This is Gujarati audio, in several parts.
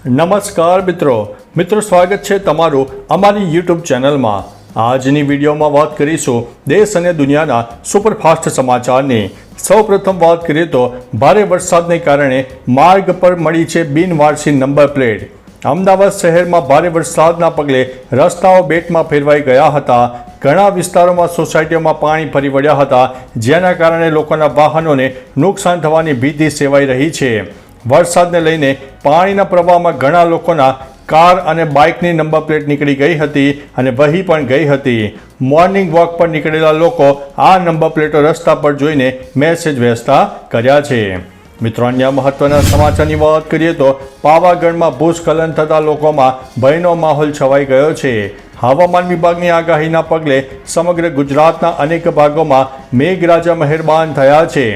નમસ્કાર મિત્રો સ્વાગત છે તમારું અમારી યુટ્યુબ ચેનલમાં। આજની વિડીયોમાં વાત કરીશું દેશ અને દુનિયાના સુપરફાસ્ટ સમાચારની। સૌપ્રથમ વાત કરીએ તો ભારે વરસાદને કારણે માર્ગ પર મળી છે બિનવારસી નંબર પ્લેટ। અમદાવાદ શહેરમાં ભારે વરસાદના પગલે રસ્તાઓ બેટમાં ફેરવાઈ ગયા હતા। ઘણા વિસ્તારોમાં સોસાયટીઓમાં પાણી ફરી વળ્યા હતા, જેના કારણે લોકોના વાહનોને નુકસાન થવાની ભીતિ સેવાઈ રહી છે। વરસાદને લઈને પાણીના પ્રવાહમાં ઘણા લોકોના કાર અને બાઇકની નંબર પ્લેટ નીકળી ગઈ હતી અને વહી પણ ગઈ હતી। મોર્નિંગ વોક પર નીકળેલા લોકો આ નંબર પ્લેટો રસ્તા પર જોઈને મેસેજ વહેંચતા કર્યા છે। મિત્રો, અન્ય મહત્વના સમાચારની વાત કરીએ તો પાવાગઢમાં ભૂસ્ખલન થતાં લોકોમાં ભયનો માહોલ છવાઈ ગયો છે। હવામાન વિભાગની આગાહીના પગલે સમગ્ર ગુજરાતના અનેક ભાગોમાં મેઘરાજા મહેરબાન થયા છે।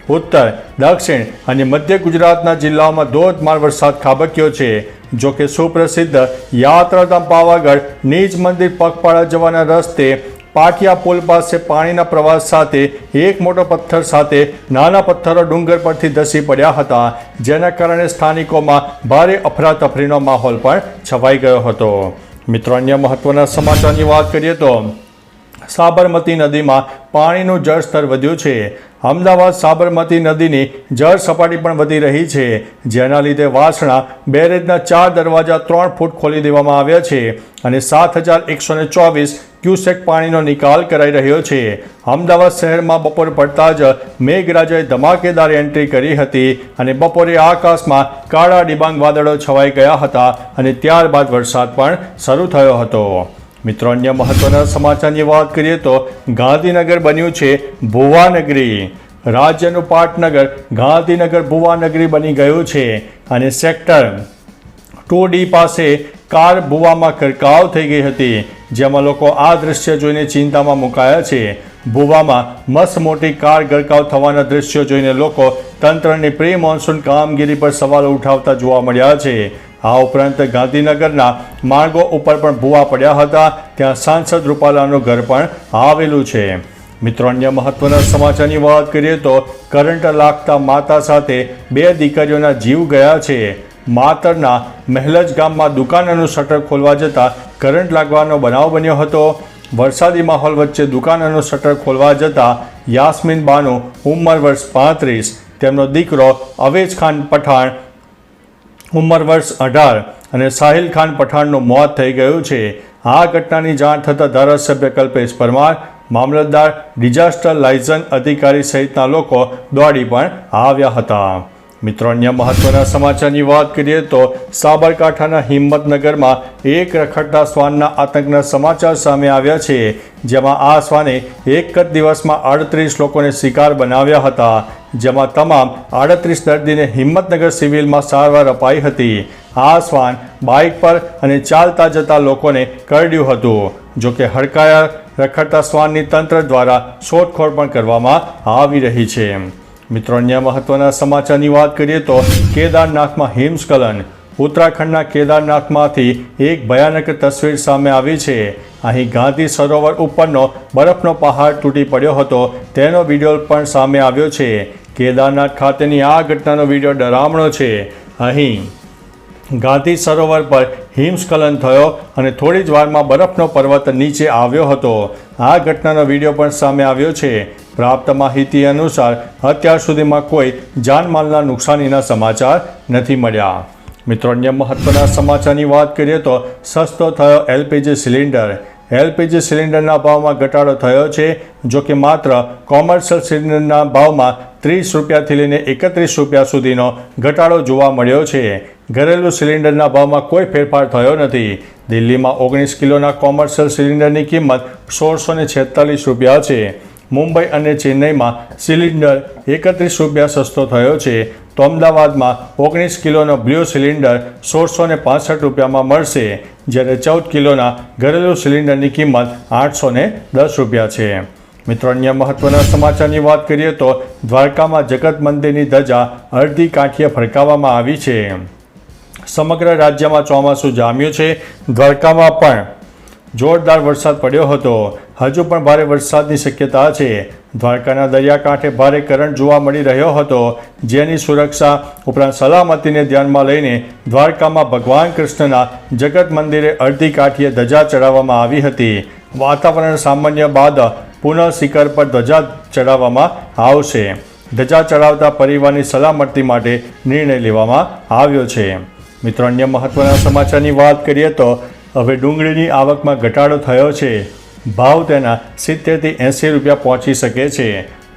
ઉત્તર, દક્ષિણ અને મધ્ય ગુજરાતના જિલ્લાઓમાં ધોધમાર વરસાદ ખાબક્યો છે। જો કે સુપ્રસિદ્ધ યાત્રાધામ પાવાગઢ નિજ મંદિર પગપાળા જવાના રસ્તે પાટિયા પુલ પાસે પાણીના પ્રવાહ સાથે એક મોટો પથ્થર સાથે નાના પથ્થરો ડુંગર પરથી ધસી પડ્યા હતા, જેના કારણે સ્થાનિકોમાં ભારે અફરાતફરીનો માહોલ પણ છવાઈ ગયો હતો। મિત્રો, અન્ય મહત્વના સમાચારની વાત કરીએ તો સાબરમતી નદીમાં પાણીનું જળસ્તર વધ્યું છે। અમદાવાદ સાબરમતી નદીની જળ સપાટી પણ વધી રહી છે, જેના લીધે વાસણા બેરેજના 4 દરવાજા 3 ફૂટ ખોલી દેવામાં આવ્યા છે અને 7124 ક્યુસેક પાણીનો નિકાલ કરાઈ રહ્યો છે। અમદાવાદ શહેરમાં બપોર પડતા જ મેઘરાજાએ ધમાકેદાર એન્ટ્રી કરી હતી અને બપોરે આકાશમાં કાળા ડિબાંગ વાદળો છવાઈ ગયા હતા અને ત્યારબાદ વરસાદ પણ શરૂ થયો હતો। મિત્રો, અન્ય મહત્વના સમાચારની વાત કરીએ તો ગાંધીનગર બન્યું છે ભુવાનગરી। રાજ્યનું પાટનગર ગાંધીનગર ભુવાનગરી બની ગયું છે અને સેક્ટર 2D પાસે કાર ભુવામાં ગરકાવ થઈ ગઈ હતી, જેમાં લોકો આ દ્રશ્ય જોઈને ચિંતામાં મુકાયા છે। ભુવામાં મસ્ત મોટી કાર ગરકાવ થવાના દ્રશ્યો જોઈને લોકો તંત્રની પ્રી મોન્સૂન કામગીરી પર સવાલો ઉઠાવતા જોવા મળ્યા છે। આ ઉપરાંત ગાંધીનગરના માર્ગો ઉપર પણ ભૂવા પડ્યા હતા, ત્યાં સાંસદ રૂપાલાનું ઘર પણ આવેલું છે। મિત્રો, અન્ય મહત્વના સમાચારની વાત કરીએ તો કરંટ લાગતા માતા સાથે 2 દીકરીઓના જીવ ગયા છે। માતરના મહેલજ ગામમાં દુકાનનું શટર ખોલવા જતાં કરંટ લાગવાનો બનાવ બન્યો હતો। વરસાદી માહોલ વચ્ચે દુકાનનું શટર ખોલવા જતાં યાસ્મીન બાનુ ઉંમર વર્ષ 35, તેમનો દીકરો અવેજ ખાન પઠાણ ઉંમર વર્ષ 18 અને સાહિલ ખાન પઠાણનું મોત થઈ ગયું છે। આ ઘટનાની જાણ થતાં ધારાસભ્ય કલ્પેશ પરમાર, મામલતદાર, ડિઝાસ્ટર લાયઝન અધિકારી સહિતના લોકો દોડી પણ આવ્યા હતા। મિત્રો, અન્ય મહત્વના સમાચારની વાત કરીએ તો સાબરકાંઠાના હિંમતનગરમાં એક રખડતા શ્વાનના આતંકના સમાચાર સામે આવ્યા છે, જેમાં આ શ્વાને એક જ દિવસમાં 38 લોકોને શિકાર બનાવ્યા હતા, જેમાં તમામ 38 દર્દીને હિંમતનગર સિવિલમાં સારવાર અપાઈ હતી। આ શ્વાન બાઇક પર અને ચાલતા જતા લોકોને કરડ્યું હતું। જો કે હડકાયા રખડતા શ્વાનની તંત્ર દ્વારા શોધખોળ પણ કરવામાં આવી રહી છે। મિત્રો, અન્ય મહત્વના સમાચારની વાત કરીએ તો કેદારનાથમાં હિમસ્ખલન। ઉત્તરાખંડના કેદારનાથમાંથી એક ભયાનક તસવીર સામે આવી છે। અહીં ગાંધી સરોવર ઉપરનો બરફનો પહાડ તૂટી પડ્યો હતો, તેનો વિડીયો પણ સામે આવ્યો છે। કેદારનાથ ખાતેની આ ઘટનાનો વિડીયો ડરામણો છે। અહીં ગાંધી સરોવર પર હિમસ્ખલન થયો અને થોડી જ વારમાં બરફનો પર્વત નીચે આવ્યો હતો। આ ઘટનાનો વિડીયો પણ સામે આવ્યો છે। પ્રાપ્ત માહિતી અનુસાર અત્યાર સુધીમાં કોઈ જાનમાલના નુકસાનીના સમાચાર નથી મળ્યા। મિત્રો, અન્ય મહત્વના સમાચારની વાત કરીએ તો સસ્તો થયો LPG સિલિન્ડર। LPG સિલિન્ડરના ભાવમાં ઘટાડો થયો છે। જો કે માત્ર કોમર્શિયલ સિલિન્ડરના ભાવમાં 30 રૂપિયાથી લઈને 31 રૂપિયા સુધીનો ઘટાડો જોવા મળ્યો છે। ઘરેલું સિલિન્ડરના ભાવમાં કોઈ ફેરફાર થયો નથી। દિલ્હીમાં 19 કિલોના કોમર્શિયલ સિલિન્ડરની કિંમત 1646 રૂપિયા છે। મુંબઈ અને ચેન્નઈમાં સિલિન્ડર 31 રૂપિયા સસ્તો થયો છે, તો અમદાવાદમાં 19 કિલોનો બ્લુ સિલિન્ડર 1665 રૂપિયામાં મળશે, જ્યારે 14 કિલોના ઘરેલું સિલિન્ડરની કિંમત 810 રૂપિયા છે। મિત્રો, અન્ય મહત્વના સમાચારની વાત કરીએ તો દ્વારકામાં જગત મંદિરની ધજા અડધી કાઠીએ ફરકાવવામાં આવી છે। સમગ્ર રાજ્યમાં ચોમાસું જામ્યું છે। દ્વારકામાં પણ જોરદાર વરસાદ પડ્યો હતો. હજુ પણ ભારે વરસાદની શક્યતા છે. દ્વારકાના દરિયાકાંઠે ભારે કરંટ જોવા મળી રહ્યો હતો, જેની સુરક્ષા ઉપરાંત સલામતીને ધ્યાનમાં લઈને દ્વારકામાં ભગવાન કૃષ્ણના જગત મંદિરે અડધી કાઠીએ ધજા ચડાવવામાં આવી હતી. વાતાવરણ સામાન્ય બાદ પુનઃ શિખર પર ધજા ચડાવવામાં આવશે. ધજા ચડાવતા પરિવારની સલામતી માટે નિર્ણય લેવામાં આવ્યો છે. મિત્રો, અન્ય મહત્વના સમાચારની વાત કરીએ તો હવે ડુંગળીની આવકમાં ઘટાડો થયો છે. ભાવ તેના 70 થી 80 રૂપિયા પહોંચી શકે છે.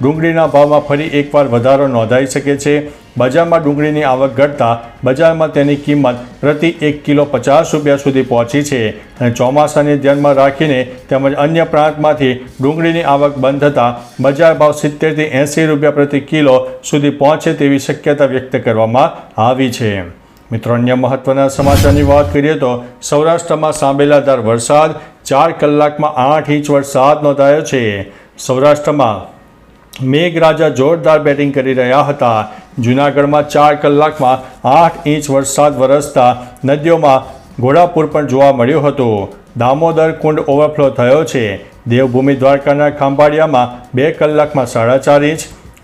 ડુંગળીના ભાવમાં ફરી એકવાર વધારો નોંધાઈ શકે છે. બજારમાં ડુંગળીની આવક ઘટતા બજારમાં તેની કિંમત પ્રતિ 1 કિલો 50 રૂપિયા સુધી પહોંચી છે. અને ચોમાસાને ધ્યાનમાં રાખીને તેમજ અન્ય પ્રાંતમાંથી ડુંગળીની આવક બંધ થતાં બજાર ભાવ 70 થી 80 રૂપિયા પ્રતિ કિલો સુધી પહોંચે તેવી શક્યતા વ્યક્ત કરવામાં આવી છે. મિત્રો, અન્ય મહત્વના સમાચારની વાત કરીએ તો સૌરાષ્ટ્રમાં સાંબેલાધાર વરસાદ, 4 કલાકમાં 8 ઇંચ વરસાદ નોંધાયો છે. સૌરાષ્ટ્રમાં મેઘરાજા જોરદાર બેટિંગ કરી રહ્યા હતા. જૂનાગઢમાં 4 કલાકમાં 8 ઇંચ વરસાદ વરસતા નદીઓમાં ઘોડાપૂર પણ જોવા મળ્યું હતું. દામોદર કુંડ ઓવરફ્લો થયો છે. દેવભૂમિ દ્વારકાના ખંભાળિયામાં 2 કલાકમાં 4.5 ઇંચ,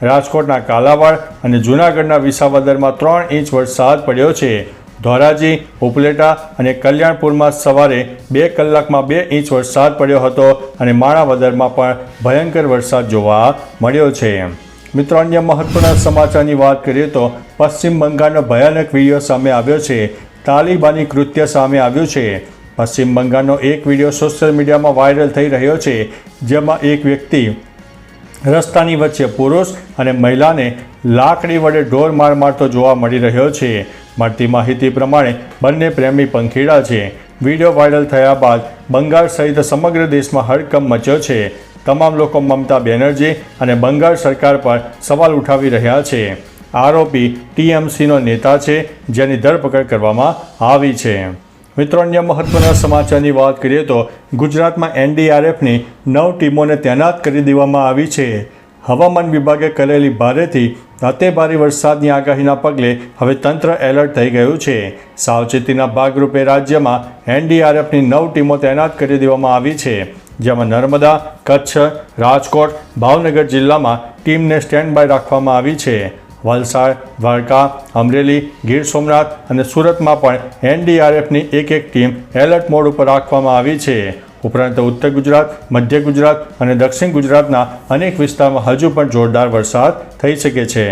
રાજકોટના કાલાવાડ અને જૂનાગઢના વિસાવદરમાં 3 ઇંચ વરસાદ પડ્યો છે. ધોરાજી, ઉપલેટા અને કલ્યાણપુરમાં સવારે 2 કલાકમાં 2 ઇંચ વરસાદ પડ્યો હતો અને માણાવદરમાં પણ ભયંકર વરસાદ જોવા મળ્યો છે. મિત્રો, અન્ય મહત્વના સમાચારની વાત કરીએ તો પશ્ચિમ બંગાળનો ભયાનક વિડીયો સામે આવ્યો છે. તાલિબાની કૃત્ય સામે આવ્યું છે. પશ્ચિમ બંગાળનો એક વિડીયો સોશિયલ મીડિયામાં વાયરલ થઈ રહ્યો છે, જેમાં એક વ્યક્તિ રસ્તાની વચ્ચે પુરુષ અને મહિલાને લાકડી વડે ઢોર માર મારતો જોવા મળી રહ્યો છે. મળતી માહિતી પ્રમાણે બંને પ્રેમી પંખીડા છે. વિડીયો વાયરલ થયા બાદ બંગાળ સહિત સમગ્ર દેશમાં હડકંપ મચ્યો છે. તમામ લોકો મમતા બેનર્જી અને બંગાળ સરકાર પર સવાલ ઉઠાવી રહ્યા છે. આરોપી ટીએમસીનો નેતા છે, જેની ધરપકડ કરવામાં આવી છે. મિત્રો, અન્ય મહત્વના સમાચારની વાત કરીએ તો ગુજરાતમાં એનડીઆરએફની 9 ટીમોને તૈનાત કરી દેવામાં આવી છે. હવામાન વિભાગે કરેલી ભારેથી અતિભારે વરસાદની આગાહીના પગલે હવે તંત્ર એલર્ટ થઈ ગયું છે. સાવચેતીના ભાગરૂપે રાજ્યમાં એનડીઆરએફની 9 ટીમો તૈનાત કરી દેવામાં આવી છે, જેમાં નર્મદા, કચ્છ, રાજકોટ, ભાવનગર જિલ્લામાં ટીમને સ્ટેન્ડ બાય રાખવામાં આવી છે. વલસાડ, દ્વારકા, અમરેલી, ગીર સોમનાથ અને સુરતમાં પણ એનડીઆરએફની એક ટીમ એલર્ટ મોડ ઉપર રાખવામાં આવી છે. ઉપરાંત ઉત્તર ગુજરાત, મધ્ય ગુજરાત અને દક્ષિણ ગુજરાતના અનેક વિસ્તારમાં હજુ પણ જોરદાર વરસાદ થઈ શકે છે.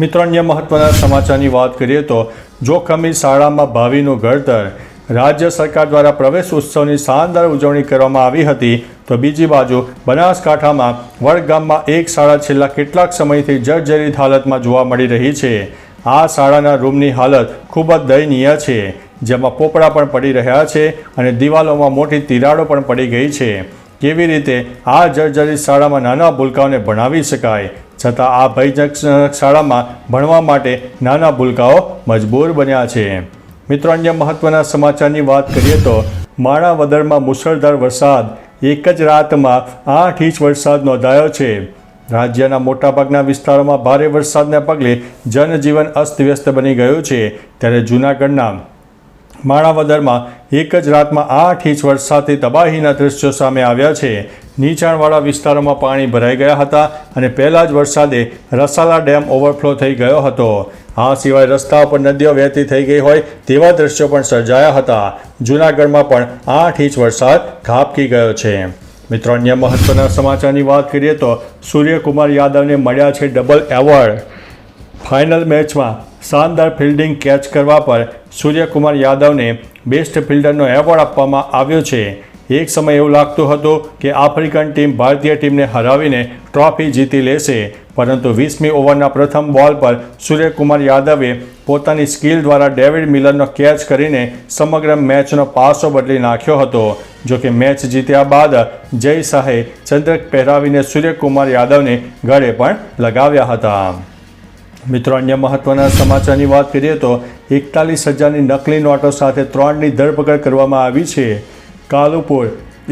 મિત્રો, અન્ય મહત્વના સમાચારની વાત કરીએ તો જોખમી શાળામાં ભાવિનું ઘડતર. રાજ્ય સરકાર દ્વારા પ્રવેશ ઉત્સવની શાનદાર ઉજવણી કરવામાં આવી હતી, તો બીજી બાજુ બનાસકાંઠામાં વડગામમાં એક શાળા છેલ્લા કેટલાક સમયથી જર્જરિત હાલતમાં જોવા મળી રહી છે. આ શાળાના રૂમની હાલત ખૂબ જ દયનીય છે, જેમાં પોપડા પણ પડી રહ્યા છે અને દિવાલોમાં મોટી તિરાડો પણ પડી ગઈ છે. કેવી રીતે આ જર્જરિત શાળામાં નાના ભૂલકાઓને ભણાવી શકાય, છતાં આ ભયજનક શાળામાં ભણવા માટે નાના ભૂલકાઓ મજબૂર બન્યા છે. મિત્રો, અન્ય મહત્વના સમાચારની વાત કરીએ તો માણાવદરમાં મુશળધાર વરસાદ. એક જ રાતમાં 8 ઇંચ વરસાદ નોંધાયો છે. રાજ્યના મોટાભાગના વિસ્તારોમાં ભારે વરસાદને પગલે જનજીવન અસ્તવ્યસ્ત બની ગયું છે. ત્યારે જૂનાગઢના માણાવદરમાં એક જ રાતમાં 8 ઇંચ વરસાદથી તબાહીના દ્રશ્યો સામે આવ્યા છે. નીચાણવાળા વિસ્તારોમાં પાણી ભરાઈ ગયા હતા અને પહેલા જ વરસાદે રસાલા ડેમ ઓવરફ્લો થઈ ગયો હતો. આ સિવાય રસ્તા પર નદીઓ વહેતી થઈ ગઈ હોય તેવા દ્રશ્યો પણ સર્જાયા હતા. જૂનાગઢમાં પણ 8 ઇંચ વરસાદ ખાબકી ગયો છે. મિત્રો, અન્ય મહત્વના સમાચારની વાત કરીએ તો સૂર્યકુમાર યાદવને મળ્યા છે ડબલ એવોર્ડ. ફાઇનલ મેચમાં શાનદાર ફિલ્ડિંગ કેચ કરવા પર સૂર્યકુમાર યાદવને બેસ્ટ ફિલ્ડરનો એવોર્ડ આપવામાં આવ્યો છે. એક સમય એવું લાગતું હતું કે આફ્રિકન ટીમ ભારતીય ટીમને હરાવીને ટ્રોફી જીતી લેશે, પરંતુ 20મી ઓવરના પ્રથમ બોલ પર સૂર્યકુમાર યાદવે પોતાની સ્કિલ દ્વારા ડેવિડ મિલરનો કેચ કરીને સમગ્ર મેચનો પાસો બદલી નાખ્યો હતો. જોકે મેચ જીત્યા બાદ જય શાહે ચંદ્રક પહેરાવીને સૂર્યકુમાર યાદવને ગળે પણ લગાવ્યા હતા. મિત્રો, અન્ય મહત્વના સમાચારની વાત કરીએ તો 41,000ની નકલી નોટો સાથે 3ની ધરપકડ કરવામાં આવી છે. કાલુપુર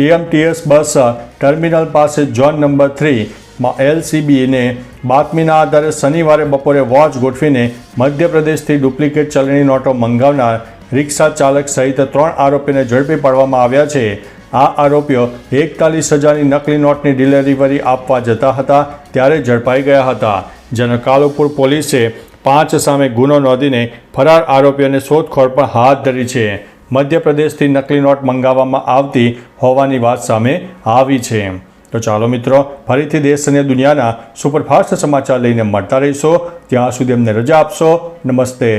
એએમટીએસ બસ ટર્મિનલ પાસે ઝોન નંબર 3માં એલસીબીને બાતમીના આધારે શનિવારે બપોરે વોચ ગોઠવીને મધ્યપ્રદેશથી ડુપ્લિકેટ ચલણી નોટો મંગાવનાર રિક્ષા ચાલક સહિત 3 આરોપીને ઝડપી પાડવામાં આવ્યા છે. આ આરોપીઓ 41,000ની નકલી નોટની ડિલિવરી આપવા જતા હતા ત્યારે ઝડપાઈ ગયા હતા, જેનો કાલુપુર પોલીસે 5 સામે ગુનો નોંધીને ફરાર આરોપીઓની શોધખોળ પણ હાથ ધરી છે. મધ્યપ્રદેશથી નકલી નોટ મંગાવવામાં આવતી હોવાની વાત સામે આવી છે. તો ચાલો મિત્રો, ફરીથી દેશ અને દુનિયાના સુપરફાસ્ટ સમાચાર લઈને મળતા રહીશો. ત્યાં સુધી અમને રજા આપશો. નમસ્તે.